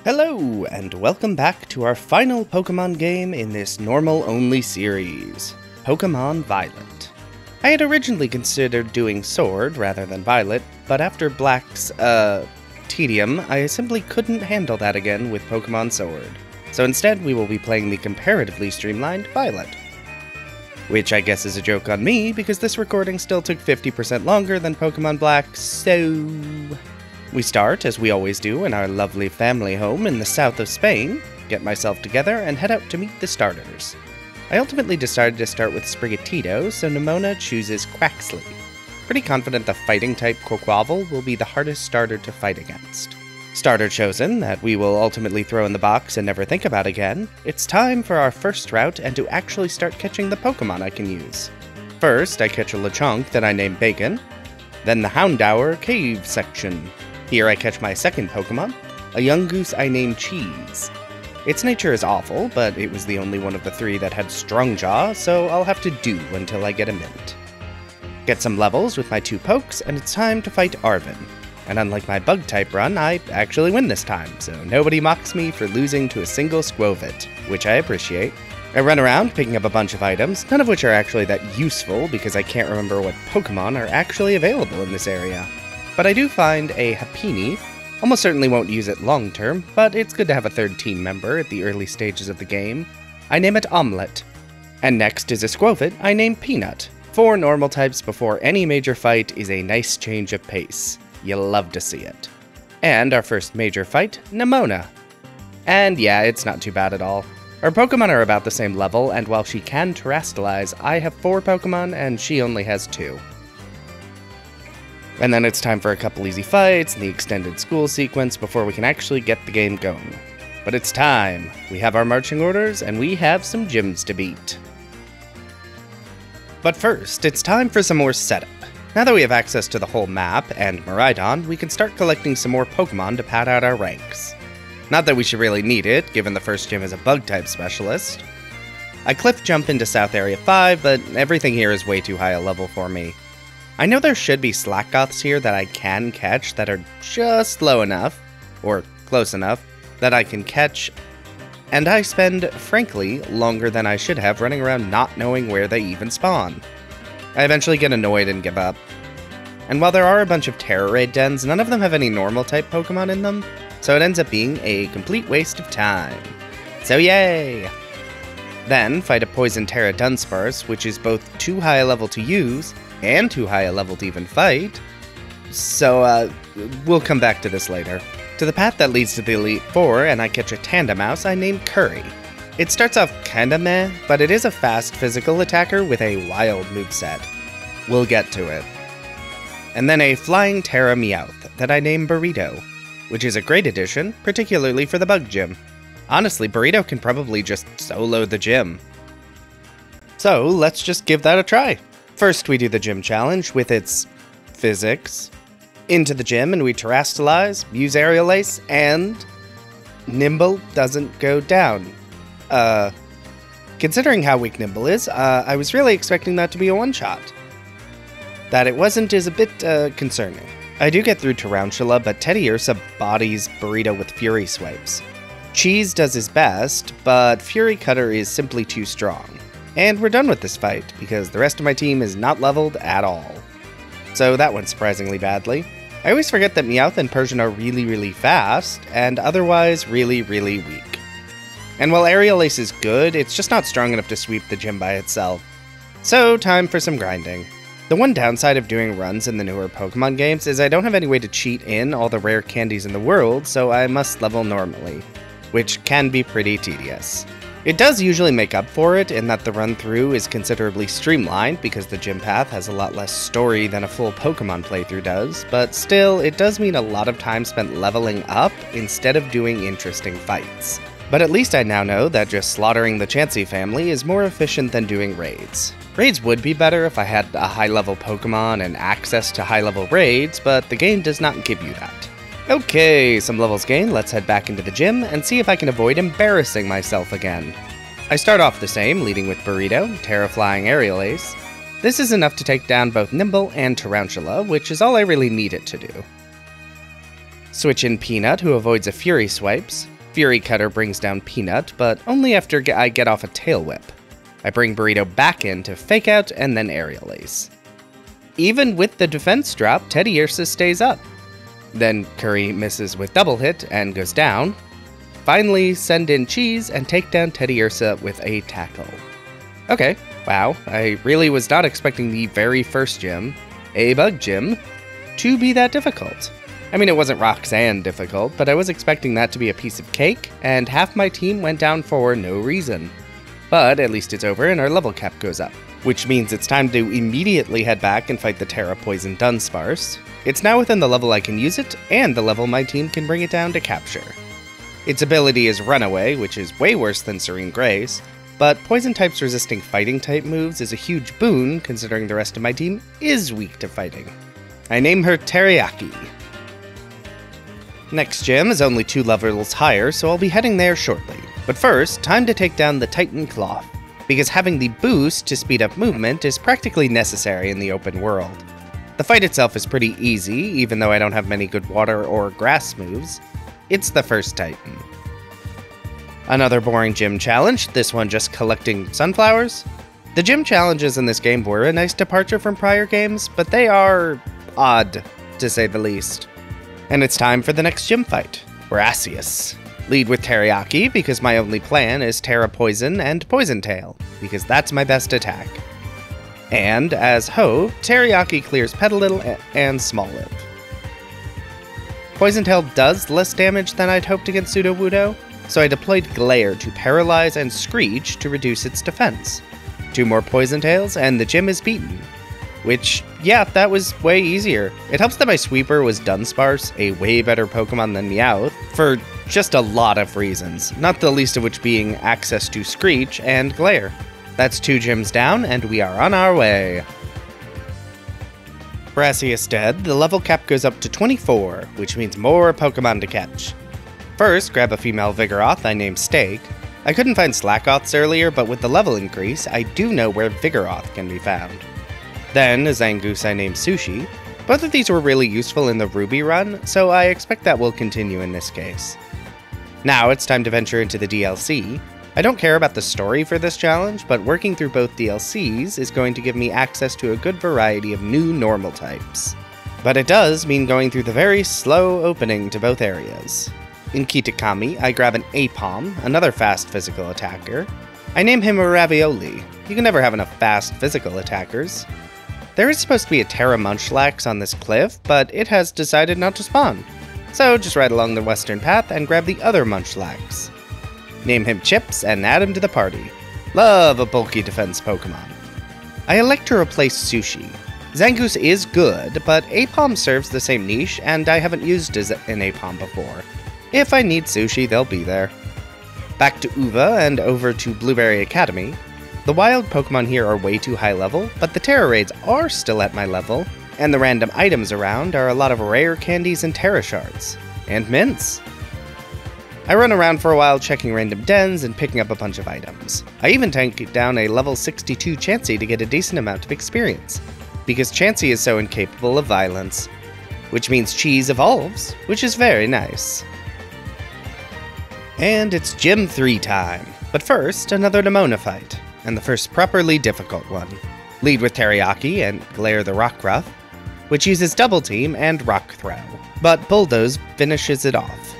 Hello, and welcome back to our final Pokemon game in this normal-only series, Pokémon Violet. I had originally considered doing Sword rather than Violet, but after Black's, tedium, I simply couldn't handle that again with Pokémon Sword. So instead, we will be playing the comparatively streamlined Violet. Which I guess is a joke on me, because this recording still took 50% longer than Pokémon Black, so... We start, as we always do, in our lovely family home in the south of Spain, get myself together, and head out to meet the starters. I ultimately decided to start with Sprigatito, so Nemona chooses Quaxly. Pretty confident the fighting-type Quaquaval will be the hardest starter to fight against. Starter chosen, that we will ultimately throw in the box and never think about again, it's time for our first route and to actually start catching the Pokemon I can use. First, I catch a Lechonk that I name Bacon, then the Houndour Cave section. Here I catch my second Pokemon, a young goose I name Cheese. Its nature is awful, but it was the only one of the three that had Strong Jaw, so I'll have to do until I get a mint. Get some levels with my two pokes, and it's time to fight Arven. And unlike my Bug-type run, I actually win this time, so nobody mocks me for losing to a single Squovit, which I appreciate. I run around picking up a bunch of items, none of which are actually that useful because I can't remember what Pokemon are actually available in this area. But I do find a Happiny. Almost certainly won't use it long term, but it's good to have a third team member at the early stages of the game. I name it Omelette. And next is a Squovit I name Peanut. 4 normal types before any major fight is a nice change of pace. You'll love to see it. And our first major fight, Nemona. And yeah, it's not too bad at all. Our Pokemon are about the same level, and while she can Terastallize, I have 4 Pokemon and she only has 2. And then it's time for a couple easy fights and the extended school sequence before we can actually get the game going. But it's time. We have our marching orders, and we have some gyms to beat. But first, it's time for some more setup. Now that we have access to the whole map and Miraidon, we can start collecting some more Pokemon to pad out our ranks. Not that we should really need it, given the first gym is a Bug-type specialist. I cliff jump into South Area 5, but everything here is way too high a level for me. I know there should be Slackgoths here that I can catch that are just low enough, or close enough, that I can catch, and I spend, frankly, longer than I should have running around not knowing where they even spawn. I eventually get annoyed and give up. And while there are a bunch of Terror Raid dens, none of them have any normal-type Pokemon in them, so it ends up being a complete waste of time. So yay! Then, fight a Poison Terra Dunsparce, which is both too high a level to use, and too high a level to even fight. So, we'll come back to this later. To the path that leads to the Elite Four, and I catch a Tandemouse I named Curry. It starts off kinda meh, but it is a fast physical attacker with a wild moveset. We'll get to it. And then a Flying Terra Meowth that I named Burrito, which is a great addition, particularly for the Bug Gym. Honestly, Burrito can probably just solo the gym. So, let's just give that a try. First, we do the gym challenge with its physics. Into the gym, and we Terastallize, use Aerial Ace, and Nimble doesn't go down. Considering how weak Nimble is, I was really expecting that to be a one-shot. That it wasn't is a bit, concerning. I do get through Tarantula, but Teddiursa bodies Burrito with Fury Swipes. Cheese does his best, but Fury Cutter is simply too strong. And we're done with this fight, because the rest of my team is not leveled at all. So that went surprisingly badly. I always forget that Meowth and Persian are really fast, and otherwise really weak. And while Aerial Ace is good, it's just not strong enough to sweep the gym by itself. So, time for some grinding. The one downside of doing runs in the newer Pokemon games is I don't have any way to cheat in all the rare candies in the world, so I must level normally, which can be pretty tedious. It does usually make up for it in that the run-through is considerably streamlined because the gym path has a lot less story than a full Pokemon playthrough does, but still, it does mean a lot of time spent leveling up instead of doing interesting fights. But at least I now know that just slaughtering the Chansey family is more efficient than doing raids. Raids would be better if I had a high-level Pokemon and access to high-level raids, but the game does not give you that. Okay, some levels gained, let's head back into the gym and see if I can avoid embarrassing myself again. I start off the same, leading with Burrito, Terraflying Aerial Ace. This is enough to take down both Nimble and Tarantula, which is all I really need it to do. Switch in Peanut, who avoids a Fury Swipes, Fury Cutter brings down Peanut, but only after I get off a Tail Whip. I bring Burrito back in to Fake Out and then Aerial Ace. Even with the defense drop, Teddiursa stays up. Then Curry misses with Double Hit and goes down. Finally, send in Cheese and take down Teddiursa with a Tackle. Okay, wow, I really was not expecting the very first gym, a Bug Gym, to be that difficult. I mean, it wasn't Roxanne difficult, but I was expecting that to be a piece of cake, and half my team went down for no reason. But at least it's over and our level cap goes up, which means it's time to immediately head back and fight the Terra Poison Dunsparce. It's now within the level I can use it, and the level my team can bring it down to capture. Its ability is Runaway, which is way worse than Serene Grace, but Poison types resisting Fighting type moves is a huge boon considering the rest of my team is weak to fighting. I name her Teriyaki. Next gym is only 2 levels higher, so I'll be heading there shortly. But first, time to take down the Titan Cloth, because having the boost to speed up movement is practically necessary in the open world. The fight itself is pretty easy, even though I don't have many good water or grass moves. It's the first Titan. Another boring gym challenge, this one just collecting sunflowers. The gym challenges in this game were a nice departure from prior games, but they are odd, to say the least. And it's time for the next gym fight, Brassius. Lead with Teriyaki, because my only plan is Terra Poison and Poison Tail, because that's my best attack. And, as Ho, Teriyaki clears Petalil and Small Lip. Poison Tail does less damage than I'd hoped against Sudowoodo, so I deployed Glare to paralyze and Screech to reduce its defense. 2 more Poison Tails, and the gym is beaten. Which, yeah, that was way easier. It helps that my sweeper was Dunsparce, a way better Pokemon than Meowth, for just a lot of reasons, not the least of which being access to Screech and Glare. That's 2 gyms down, and we are on our way. Brassius dead, the level cap goes up to 24, which means more Pokemon to catch. First, grab a female Vigoroth I named Steak. I couldn't find Slackoths earlier, but with the level increase, I do know where Vigoroth can be found. Then, a Zangoose I named Sushi. Both of these were really useful in the Ruby run, so I expect that will continue in this case. Now it's time to venture into the DLC. I don't care about the story for this challenge, but working through both DLCs is going to give me access to a good variety of new normal types. But it does mean going through the very slow opening to both areas. In Kitakami, I grab an Aipom, another fast physical attacker. I name him a Ravioli. You can never have enough fast physical attackers. There is supposed to be a Terra Munchlax on this cliff, but it has decided not to spawn. So just ride along the western path and grab the other Munchlax. Name him Chips and add him to the party. Love a bulky defense Pokemon. I elect to replace Sushi. Zangoose is good, but Aipom serves the same niche, and I haven't used an Aipom before. If I need Sushi, they'll be there. Back to Uva and over to Blueberry Academy. The wild Pokemon here are way too high level, but the Terra Raids are still at my level, and the random items around are a lot of rare candies and Terra Shards. And mints. I run around for a while checking random dens and picking up a bunch of items. I even tanked down a level 62 Chansey to get a decent amount of experience, because Chansey is so incapable of violence. Which means Cheese evolves, which is very nice. And it's Gym 3 time. But first, another Nemona fight, and the first properly difficult one. Lead with Teriyaki and Glare the Rockruff, which uses Double Team and Rock Throw, but Bulldoze finishes it off.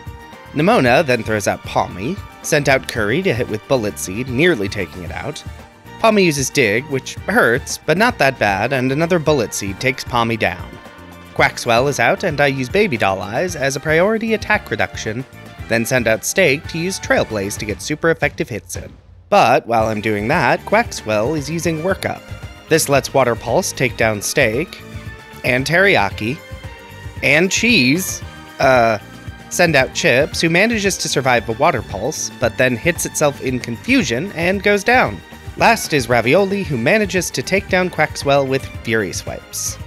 Nemona then throws out Palmy, sent out Curry to hit with Bullet Seed, nearly taking it out. Palmy uses Dig, which hurts, but not that bad, and another Bullet Seed takes Palmy down. Quaxwell is out, and I use Baby Doll Eyes as a priority attack reduction, then send out Steak to use Trailblaze to get super effective hits in. But while I'm doing that, Quaxwell is using Workup. This lets Water Pulse take down Steak, and Teriyaki, and Cheese, send out Chips, who manages to survive a Water Pulse, but then hits itself in confusion and goes down. Last is Ravioli, who manages to take down Quaxwell with Fury Swipes.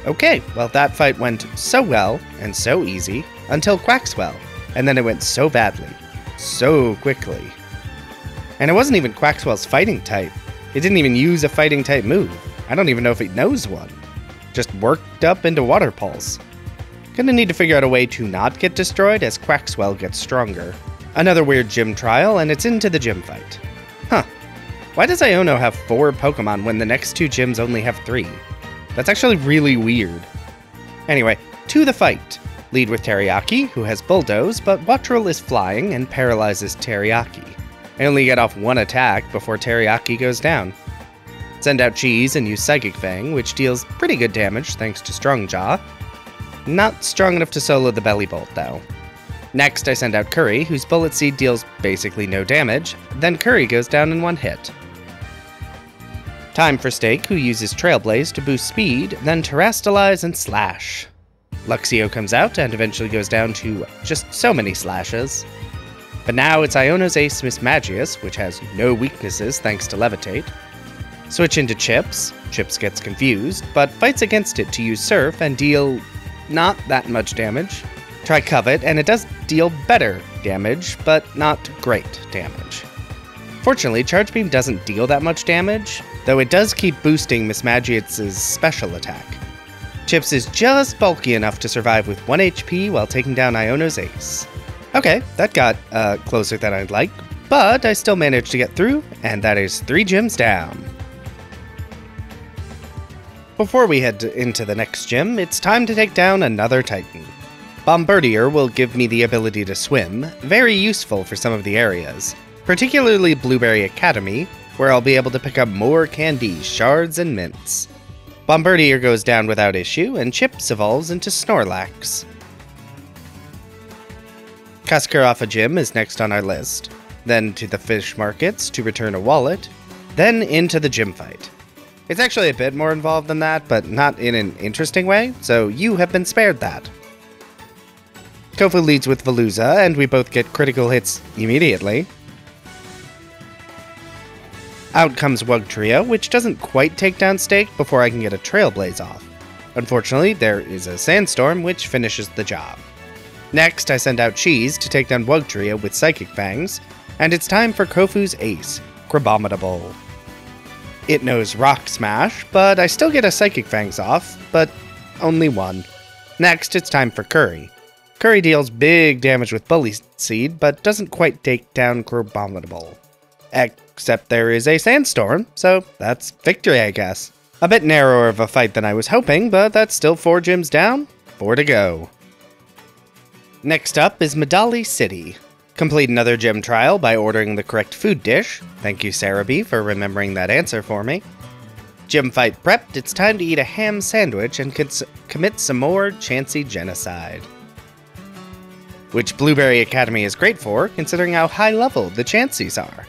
Okay, well that fight went so well, and so easy, until Quaxwell, and then it went so badly, so quickly. And it wasn't even Quaxwell's fighting type. It didn't even use a fighting type move. I don't even know if it knows one. Just worked up into Water Pulse. Gonna need to figure out a way to not get destroyed as Quaxwell gets stronger. Another weird gym trial, and it's into the gym fight. Huh. Why does Iono have 4 Pokemon when the next 2 gyms only have 3? That's actually really weird. Anyway, to the fight. Lead with Teriyaki, who has Bulldoze, but Wattrel is flying and paralyzes Teriyaki. I only get off 1 attack before Teriyaki goes down. Send out Cheese and use Psychic Fang, which deals pretty good damage thanks to Strong Jaw. Not strong enough to solo the Belly Bolt, though. Next, I send out Curry, whose Bullet Seed deals basically no damage, then Curry goes down in 1 hit. Time for Steak, who uses Trailblaze to boost speed, then Terrastalize and Slash. Luxio comes out and eventually goes down to just so many slashes. But now it's Iono's ace Mismagius, which has no weaknesses thanks to Levitate. Switch into Chips. Chips gets confused, but fights against it to use Surf and deal not that much damage. Try Covet, and it does deal better damage, but not great damage. Fortunately, Charge Beam doesn't deal that much damage, though it does keep boosting Mismagius' special attack. Chips is just bulky enough to survive with 1 HP while taking down Iono's ace. Okay, that got closer than I'd like, but I still managed to get through, and that is 3 gyms down. Before we head into the next gym, it's time to take down another Titan. Bombardier will give me the ability to swim, very useful for some of the areas, particularly Blueberry Academy, where I'll be able to pick up more candies, shards, and mints. Bombardier goes down without issue, and Chips evolves into Snorlax. Kaskaroffa Gym is next on our list, then to the fish markets to return a wallet, then into the gym fight. It's actually a bit more involved than that, but not in an interesting way, so you have been spared that. Kofu leads with Veluza, and we both get critical hits immediately. Out comes Wugtrio, which doesn't quite take down Steak before I can get a Trailblaze off. Unfortunately, there is a Sandstorm, which finishes the job. Next, I send out Cheese to take down Wugtrio with Psychic Fangs, and it's time for Kofu's ace, Crabominable. It knows Rock Smash, but I still get a Psychic Fangs off, but only 1. Next, it's time for Curry. Curry deals big damage with Bully Seed, but doesn't quite take down Crabominable. Except there is a Sandstorm, so that's victory, I guess. A bit narrower of a fight than I was hoping, but that's still 4 gyms down, 4 to go. Next up is Medali City. Complete another gym trial by ordering the correct food dish. Thank you, Sarah B, for remembering that answer for me. Gym fight prepped, it's time to eat a ham sandwich and commit some more Chansey genocide. Which Blueberry Academy is great for, considering how high level the Chanseys are.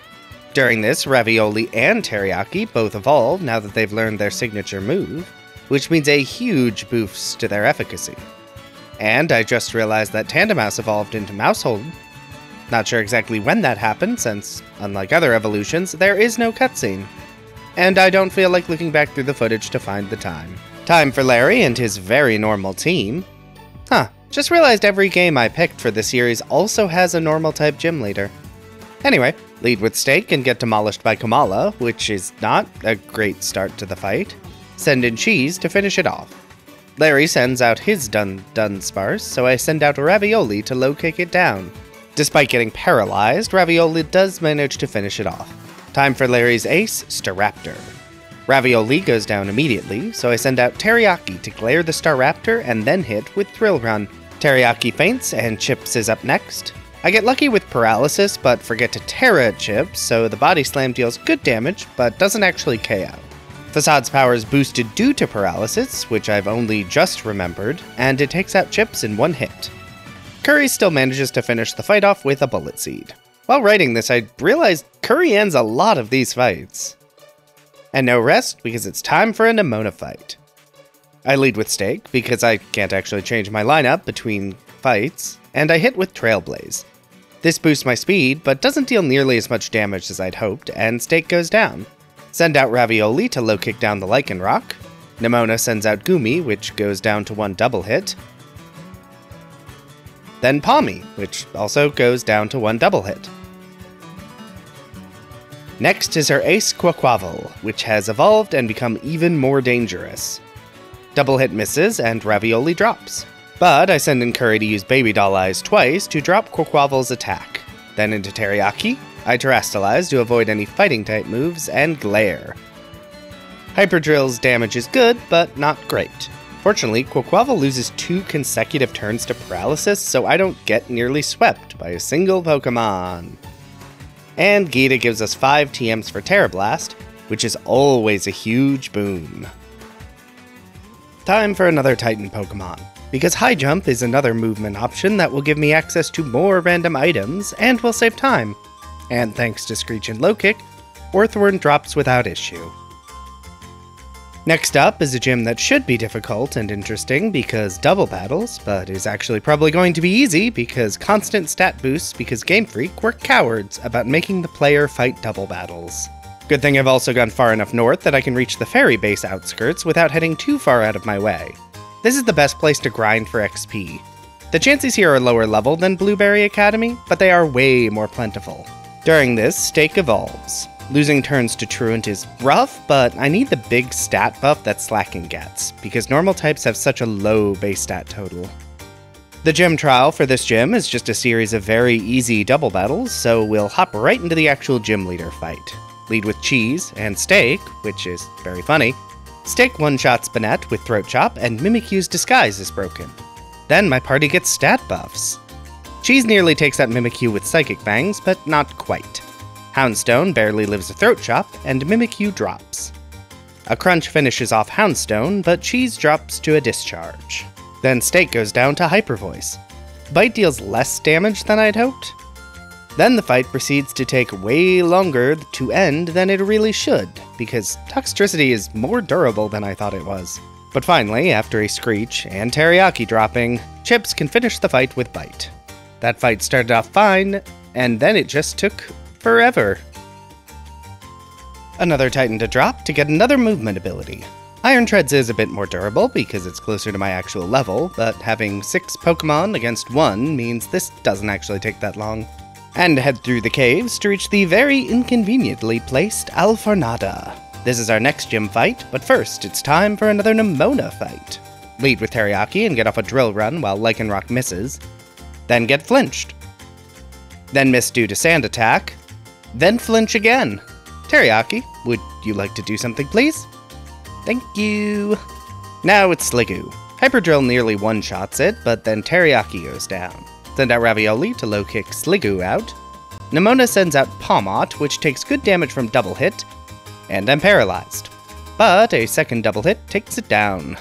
During this, Ravioli and Teriyaki both evolve now that they've learned their signature move, which means a huge boost to their efficacy. And I just realized that Tandemouse evolved into Mousehold. Not sure exactly when that happened, since, unlike other evolutions, there is no cutscene. And I don't feel like looking back through the footage to find the time. Time for Larry and his very normal team. Huh, just realized every game I picked for the series also has a normal type gym leader. Anyway, lead with Steak and get demolished by Kamala, which is not a great start to the fight. Send in Cheese to finish it off. Larry sends out his Dunsparce, so I send out Ravioli to low kick it down. Despite getting paralyzed, Ravioli does manage to finish it off. Time for Larry's ace, Staraptor. Ravioli goes down immediately, so I send out Teriyaki to glare the Staraptor and then hit with Thrill Run. Teriyaki faints and Chips is up next. I get lucky with Paralysis, but forget to Terra Chips, so the Body Slam deals good damage, but doesn't actually KO. Facade's power is boosted due to Paralysis, which I've only just remembered, and it takes out Chips in 1 hit. Curry still manages to finish the fight off with a Bullet Seed. While writing this, I realized Curry ends a lot of these fights. And no rest, because it's time for a Nemona fight. I lead with Steak, because I can't actually change my lineup between fights, and I hit with Trailblaze. This boosts my speed, but doesn't deal nearly as much damage as I'd hoped, and Steak goes down. Send out Ravioli to low kick down the Lycanroc. Nemona sends out Gumi, which goes down to 1 double hit. Then Palmy, which also goes down to 1 double hit. Next is her ace Quaquaval, which has evolved and become even more dangerous. Double hit misses and Ravioli drops. But I send in Curry to use Baby Doll Eyes twice to drop Quaquaval's attack. Then into Teriyaki, I Terastallize to avoid any fighting-type moves, and Glare. Hyper Drill's damage is good, but not great. Fortunately, Quaquaval loses 2 consecutive turns to Paralysis, so I don't get nearly swept by a single Pokemon. And Gita gives us 5 TMs for Terra Blast, which is always a huge boon. Time for another Titan Pokemon, because High Jump is another movement option that will give me access to more random items and will save time. And thanks to Screech and Low Kick, Orthworm drops without issue. Next up is a gym that should be difficult and interesting because double battles, but is actually probably going to be easy because constant stat boosts because Game Freak were cowards about making the player fight double battles. Good thing I've also gone far enough north that I can reach the fairy base outskirts without heading too far out of my way. This is the best place to grind for XP. The chances here are lower level than Blueberry Academy, but they are way more plentiful. During this, Stake evolves. Losing turns to Truant is rough, but I need the big stat buff that Slacken gets, because normal types have such a low base stat total. The gym trial for this gym is just a series of very easy double battles, so we'll hop right into the actual gym leader fight. Lead with Cheese and Stake, which is very funny. Stake one-shots Banette with Throat Chop, and Mimikyu's disguise is broken. Then my party gets stat buffs. Cheese nearly takes out Mimikyu with Psychic Fangs, but not quite. Houndstone barely lives a Throat Chop, and Mimikyu drops. A Crunch finishes off Houndstone, but Cheese drops to a Discharge. Then Stake goes down to Hyper Voice. Bite deals less damage than I'd hoped. Then the fight proceeds to take way longer to end than it really should, because Toxtricity is more durable than I thought it was. But finally, after a Screech and Teriyaki dropping, Chips can finish the fight with Bite. That fight started off fine, and then it just took forever. Another Titan to drop to get another movement ability. Iron Treads is a bit more durable because it's closer to my actual level, but having 6 Pokemon against 1 means this doesn't actually take that long. And head through the caves to reach the very inconveniently placed Alfornada. This is our next gym fight, but first it's time for another Nemona fight. Lead with Teriyaki and get off a Drill Run while Lycanroc misses. Then get flinched. Then miss due to Sand Attack. Then flinch again. Teriyaki, would you like to do something, please? Thank you. Now it's Sliggoo. Hyper Drill nearly one-shots it, but then Teriyaki goes down. Send out Ravioli to low-kick Sliggoo out. Nemona sends out Pawmot, which takes good damage from double hit, and I'm paralyzed. But a second double hit takes it down.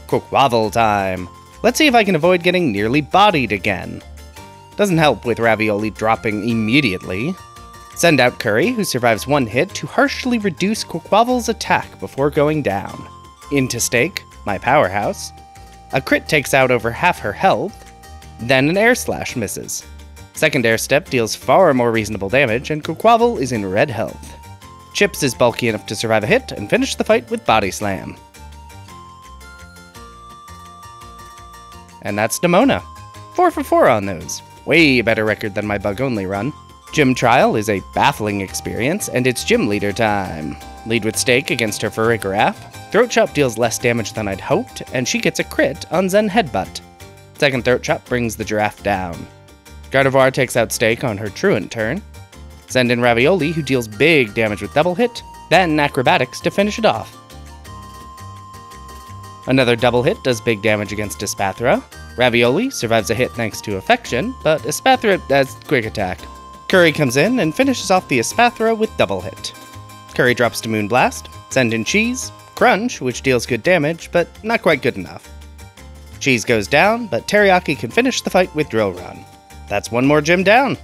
Quaquaval time. Let's see if I can avoid getting nearly bodied again. Doesn't help with Ravioli dropping immediately. Send out Curry, who survives one hit, to harshly reduce Quaquaval's attack before going down. Into Stake, my powerhouse. A crit takes out over half her health, then an Air Slash misses. Second Air Step deals far more reasonable damage, and Quaquaval is in red health. Chips is bulky enough to survive a hit and finish the fight with Body Slam. And that's Nemona. 4 for 4 on those. Way better record than my bug-only run. Gym Trial is a baffling experience, and it's gym leader time. Lead with Stake against her Farigiraf. Throat Chop deals less damage than I'd hoped, and she gets a crit on Zen Headbutt. Second Throat Chop brings the giraffe down. Gardevoir takes out Stake on her Truant turn. Send in Ravioli, who deals big damage with double hit, then Acrobatics to finish it off. Another double hit does big damage against Espathra. Ravioli survives a hit thanks to Affection, but Espathra has quick attack. Curry comes in and finishes off the Espathra with double hit. Curry drops to Moonblast, send in Cheese, Crunch, which deals good damage, but not quite good enough. Cheese goes down, but Teriyaki can finish the fight with Drill Run. That's one more gym down.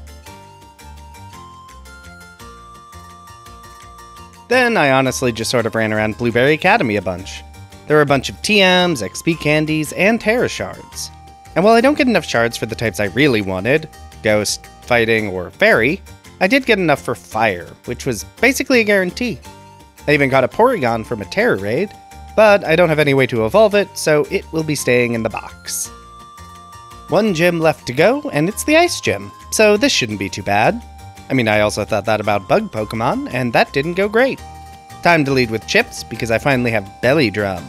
Then I honestly just sort of ran around Blueberry Academy a bunch. There were a bunch of TMs, XP candies, and Terra Shards. And while I don't get enough shards for the types I really wanted, Ghost, Fighting, or Fairy, I did get enough for Fire, which was basically a guarantee. I even got a Porygon from a Terra raid, but I don't have any way to evolve it, so it will be staying in the box. One gym left to go, and it's the Ice Gym, so this shouldn't be too bad. I mean, I also thought that about Bug Pokemon, and that didn't go great. Time to lead with Chips, because I finally have Belly Drum.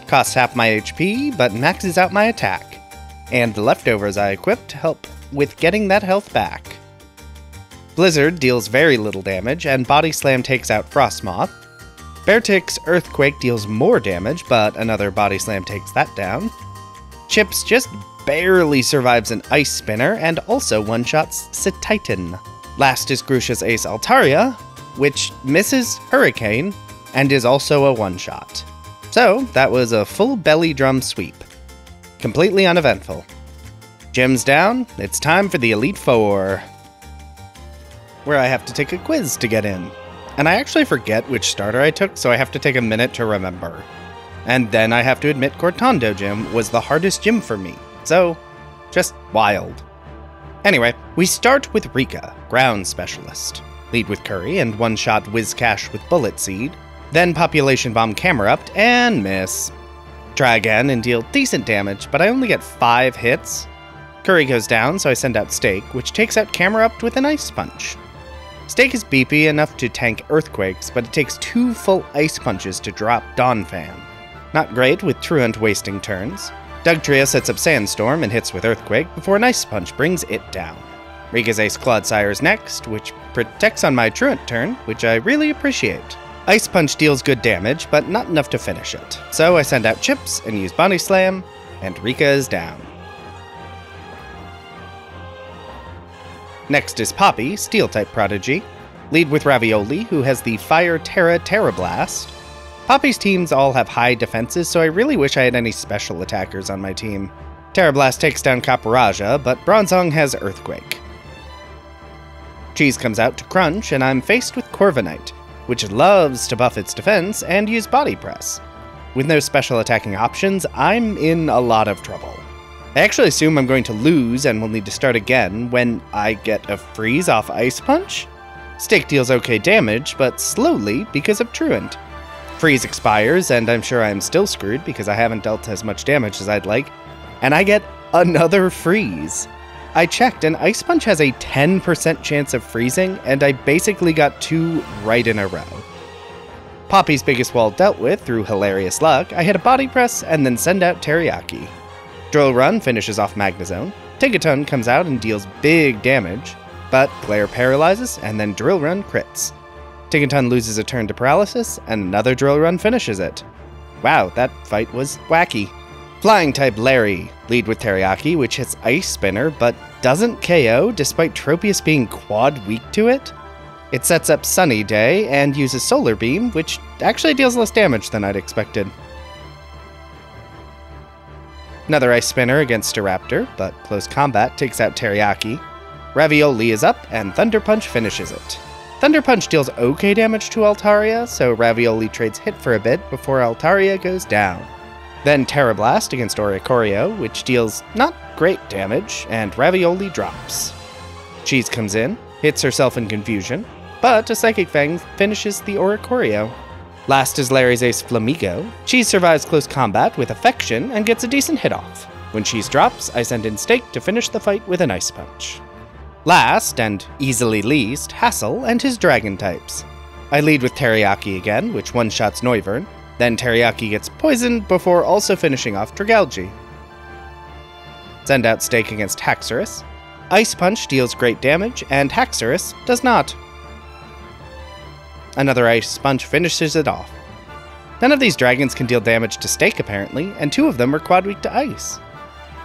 Costs half my HP, but maxes out my attack. And the leftovers I equipped help with getting that health back. Blizzard deals very little damage, and Body Slam takes out Frostmoth. Beartick's Earthquake deals more damage, but another Body Slam takes that down. Chips just barely survives an Ice Spinner, and also one-shots Cetitan. Last is Grusha's Ace Altaria, which misses Hurricane, and is also a one-shot. So, that was a full belly drum sweep. Completely uneventful. Gems down, it's time for the Elite Four, where I have to take a quiz to get in. And I actually forget which starter I took, so I have to take a minute to remember. And then I have to admit Cortando Gym was the hardest gym for me, so just wild. Anyway, we start with Rika, Ground Specialist. Lead with Curry and one-shot Whiscash with Bullet Seed, then Population Bomb Camerupt and miss. Try again and deal decent damage, but I only get 5 hits. Curry goes down, so I send out Stake, which takes out Camerupt with an Ice Punch. Stake is beepy enough to tank Earthquakes, but it takes 2 full Ice Punches to drop Dawnfan. Not great with Truant wasting turns. Dugtrio sets up Sandstorm and hits with Earthquake before an Ice Punch brings it down. Rika's Ace Clodsire is next, which protects on my Truant turn, which I really appreciate. Ice Punch deals good damage, but not enough to finish it, so I send out Chips and use Body Slam, and Rika is down. Next is Poppy, Steel-type Prodigy. Lead with Ravioli, who has the Fire Terra Blast. Poppy's teams all have high defenses, so I really wish I had any special attackers on my team. Terra Blast takes down Caparaja, but Bronzong has Earthquake. Cheese comes out to Crunch, and I'm faced with Corviknight, which loves to buff its defense and use Body Press. With no special attacking options, I'm in a lot of trouble. I actually assume I'm going to lose and will need to start again when I get a freeze off Ice Punch. Stake deals okay damage, but slowly because of Truant. Freeze expires, and I'm sure I'm still screwed because I haven't dealt as much damage as I'd like, and I get another freeze. I checked, and Ice Punch has a 10% chance of freezing, and I basically got 2 right in a row. Poppy's biggest wall dealt with through hilarious luck, I hit a Body Press and then send out Teriyaki. Drill Run finishes off Magnezone, Tinkaton comes out and deals big damage, but Glare paralyzes and then Drill Run crits. Tinkaton loses a turn to Paralysis, and another Drill Run finishes it. Wow, that fight was wacky. Flying-type Larry, lead with Teriyaki, which hits Ice Spinner, but doesn't KO despite Tropius being quad weak to it. It sets up Sunny Day and uses Solar Beam, which actually deals less damage than I'd expected. Another Ice Spinner against a Raptor, but close combat takes out Teriyaki. Ravioli is up, and Thunder Punch finishes it. Thunder Punch deals okay damage to Altaria, so Ravioli trades hit for a bit before Altaria goes down. Then Terra Blast against Oricorio, which deals not great damage, and Ravioli drops. Cheese comes in, hits herself in confusion, but a Psychic Fang finishes the Oricorio. Last is Larry's Ace Flamigo. Cheese survives close combat with Affection and gets a decent hit off. When Cheese drops, I send in Stake to finish the fight with an Ice Punch. Last, and easily least, Hassel and his Dragon types. I lead with Teriyaki again, which one-shots Noivern. Then Teriyaki gets poisoned before also finishing off Dragalge. Send out Stake against Haxorus. Ice Punch deals great damage, and Haxorus does not. Another Ice Punch finishes it off. None of these dragons can deal damage to Stake apparently, and 2 of them are quad weak to Ice.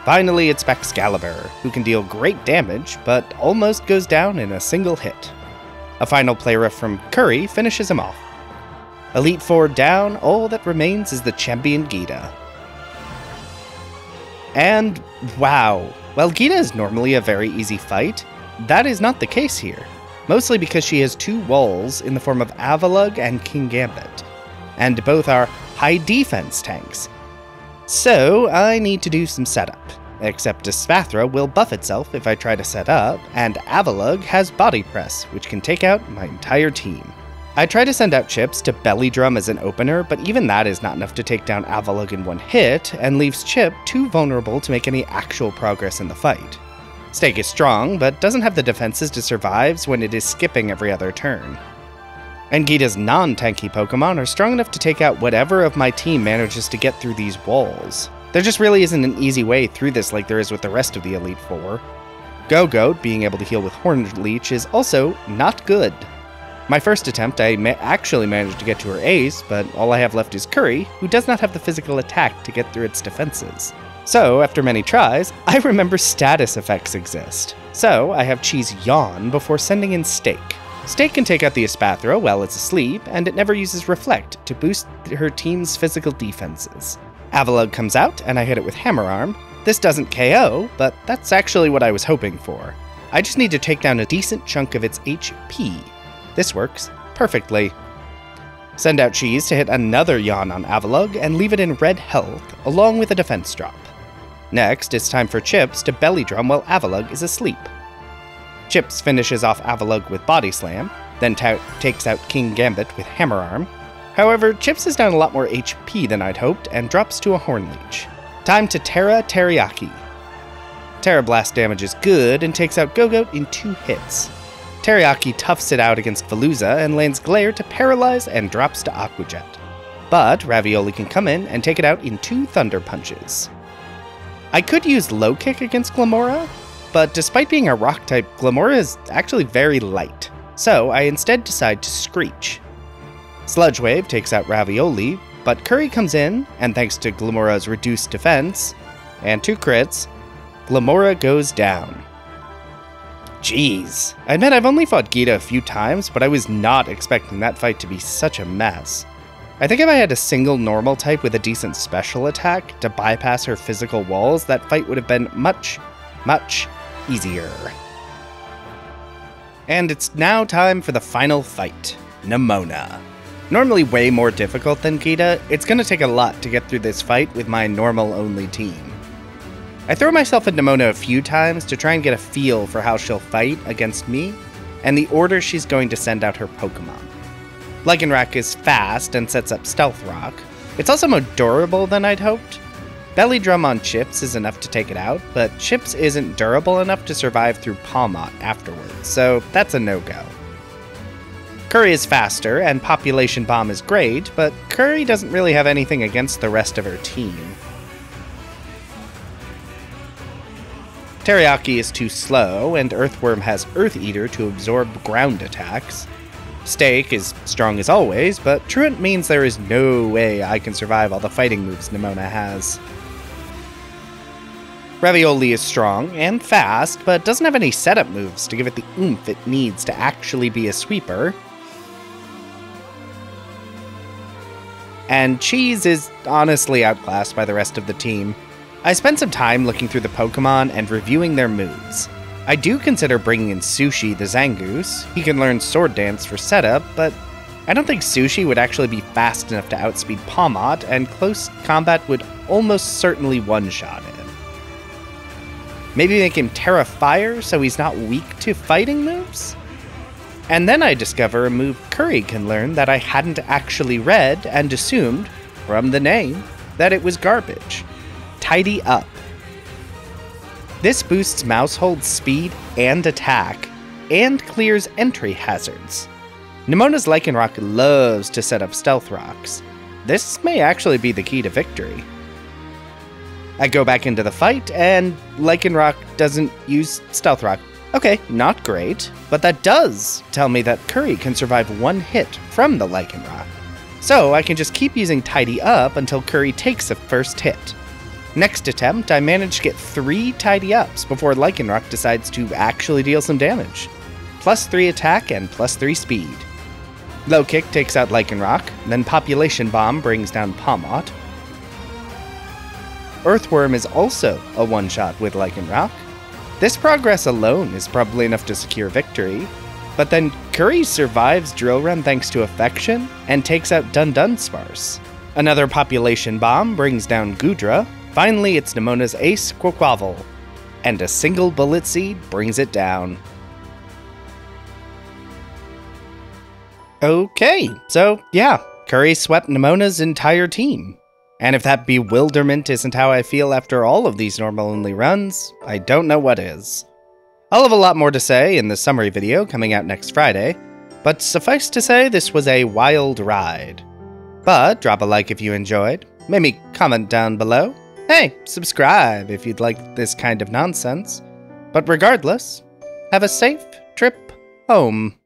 Finally, it's Baxcalibur, who can deal great damage, but almost goes down in a single hit. A final play rough from Curry finishes him off. Elite Four down, all that remains is the champion Gita. And wow, while Gita is normally a very easy fight, that is not the case here. Mostly because she has 2 walls in the form of Avalugg and King Gambit, and both are high defense tanks. So I need to do some setup, except Espathra will buff itself if I try to set up, and Avalugg has Body Press, which can take out my entire team. I try to send out Chips to Belly Drum as an opener, but even that is not enough to take down Avalugg in one hit, and leaves Chip too vulnerable to make any actual progress in the fight. Stake is strong, but doesn't have the defenses to survive when it is skipping every other turn. And Gita's non-tanky Pokemon are strong enough to take out whatever of my team manages to get through these walls. There just really isn't an easy way through this like there is with the rest of the Elite Four. Go-Goat being able to heal with Horned Leech is also not good. My first attempt, I actually managed to get to her ace, but all I have left is Curry, who does not have the physical attack to get through its defenses. So, after many tries, I remember status effects exist. So, I have Cheese yawn before sending in Steak. Steak can take out the Espathra while it's asleep, and it never uses Reflect to boost her team's physical defenses. Avalugg comes out, and I hit it with Hammer Arm. This doesn't KO, but that's actually what I was hoping for. I just need to take down a decent chunk of its HP. This works perfectly. Send out Cheese to hit another yawn on Avalugg and leave it in red health, along with a defense drop. Next, it's time for Chips to belly drum while Avalugg is asleep. Chips finishes off Avalugg with Body Slam, then takes out King Gambit with Hammer Arm. However, Chips is down a lot more HP than I'd hoped and drops to a Horn Leech. Time to Terra Teriyaki. Terra Blast damage is good and takes out Go-Goat in 2 hits. Teriyaki toughs it out against Veluza and lands Glare to paralyze and drops to Aqua Jet. But Ravioli can come in and take it out in 2 Thunder Punches. I could use Low Kick against Glamora, but despite being a rock type, Glamora is actually very light, so I instead decide to Screech. Sludge Wave takes out Ravioli, but Curry comes in, and thanks to Glamora's reduced defense, and 2 crits, Glamora goes down. Jeez. I admit I've only fought Geeta a few times, but I was not expecting that fight to be such a mess. I think if I had a single normal type with a decent special attack to bypass her physical walls, that fight would have been much, much easier. And it's now time for the final fight, Nemona. Normally way more difficult than Geeta, it's gonna take a lot to get through this fight with my normal-only team. I throw myself at Nemona a few times to try and get a feel for how she'll fight against me, and the order she's going to send out her Pokémon. Lycanroc is fast and sets up Stealth Rock. It's also more durable than I'd hoped. Belly Drum on Chips is enough to take it out, but Chips isn't durable enough to survive through Palmot afterwards, so that's a no-go. Curry is faster, and Population Bomb is great, but Curry doesn't really have anything against the rest of her team. Teriyaki is too slow, and Earthworm has Earth Eater to absorb ground attacks. Steak is strong as always, but Truant means there is no way I can survive all the fighting moves Nemona has. Ravioli is strong and fast, but doesn't have any setup moves to give it the oomph it needs to actually be a sweeper. And Cheese is honestly outclassed by the rest of the team. I spent some time looking through the Pokémon and reviewing their moves. I do consider bringing in Sushi the Zangoose. He can learn Sword Dance for setup, but I don't think Sushi would actually be fast enough to outspeed Palmot, and close combat would almost certainly one-shot him. Maybe make him Terra Fire so he's not weak to fighting moves? And then I discover a move Curry can learn that I hadn't actually read and assumed, from the name, that it was garbage. Tidy Up. This boosts Mousehold's speed and attack, and clears entry hazards. Nemona's Lycanroc loves to set up Stealth Rocks. This may actually be the key to victory. I go back into the fight, and Lycanroc doesn't use Stealth Rock. Okay, not great, but that does tell me that Curry can survive 1 hit from the Lycanroc. So I can just keep using Tidy Up until Curry takes a first hit. Next attempt, I manage to get 3 Tidy Ups before Lycanroc decides to actually deal some damage. +3 attack and +3 speed. Low Kick takes out Lycanroc, then Population Bomb brings down Palmot. Earthworm is also a one-shot with Lycanroc. This progress alone is probably enough to secure victory, but then Curry survives Drill Run thanks to Affection and takes out Dunsparce. Another Population Bomb brings down Goodra. Finally, it's Nemona's ace, Quaquaval, and a single Bullet Seed brings it down. Okay, so yeah, Curry swept Nemona's entire team. And if that bewilderment isn't how I feel after all of these normal-only runs, I don't know what is. I'll have a lot more to say in the summary video coming out next Friday, but suffice to say this was a wild ride. But drop a like if you enjoyed, maybe comment down below. Hey, subscribe if you'd like this kind of nonsense. But regardless, have a safe trip home.